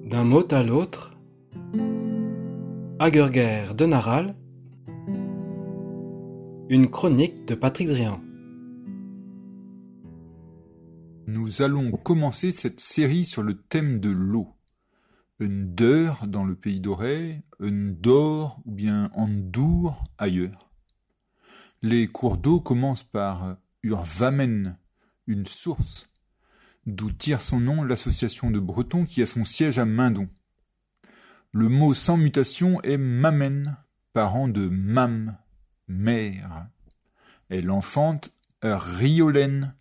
D'un mot à l'autre, Agerger de Naral, une chronique de Patrick Drian. Nous allons commencer cette série sur le thème de l'eau. Une deur dans le pays d'Auray, une dor ou bien Andour ailleurs. Les cours d'eau commencent par Urvamen, une source, d'où tire son nom l'association de Bretons qui a son siège à Mindon. Le mot sans mutation est Mamen, parent de Mam, mère. Elle enfante Riolène,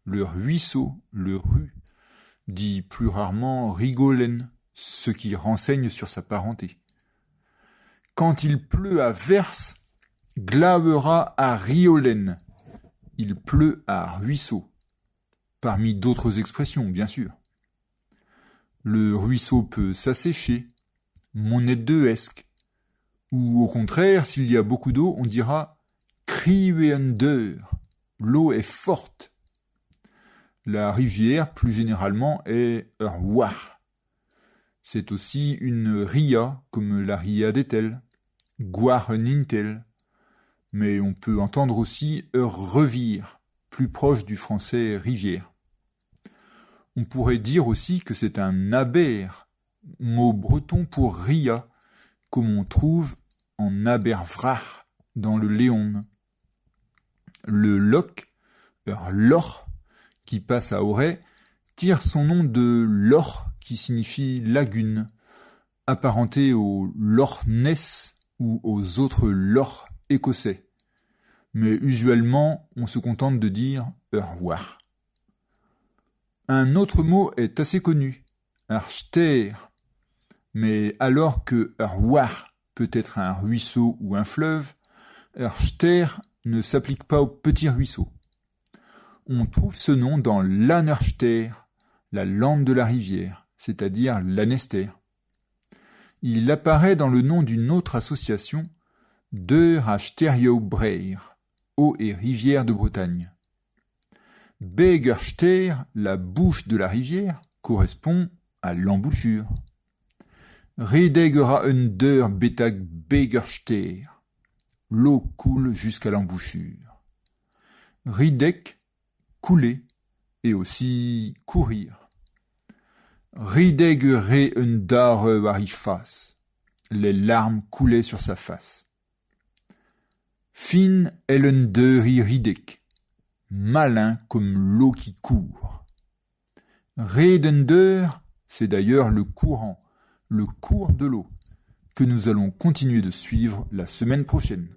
le ruisseau, le ru, dit plus rarement Rigolène, ce qui renseigne sur sa parenté. Quand il pleut à verse, glavera à Riolène, il pleut à ruisseau, parmi d'autres expressions, bien sûr. Le ruisseau peut s'assécher, monedeuesque, ou au contraire, s'il y a beaucoup d'eau, on dira kriweender, l'eau est forte. La rivière, plus généralement, est rwar. C'est aussi une ria, comme la ria d'Etel, Guarnintel, mais on peut entendre aussi revire, plus proche du français rivière. On pourrait dire aussi que c'est un aber, mot breton pour ria, comme on trouve en abervrach dans le Léon. Le loch, lor, qui passe à Auray, tire son nom de lor, qui signifie lagune, apparenté au Loch Ness ou aux autres lochs écossais. Mais usuellement, on se contente de dire Urwar. Un autre mot est assez connu, Archter. Mais alors que Urwar peut être un ruisseau ou un fleuve, Archter ne s'applique pas aux petits ruisseaux. On trouve ce nom dans l'Anerster, la lande de la rivière, c'est-à-dire l'Anester. Il apparaît dans le nom d'une autre association, Deur à Sterriobreir, eau et rivière de Bretagne. Begerster, la bouche de la rivière, correspond à l'embouchure. Redegera under betag Begerster, l'eau coule jusqu'à l'embouchure. Ridek, couler, et aussi courir. Ridegere undare warifas, les larmes coulaient sur sa face. Fin elenderi ridek, malin comme l'eau qui court. Redender, c'est d'ailleurs le courant, le cours de l'eau, que nous allons continuer de suivre la semaine prochaine.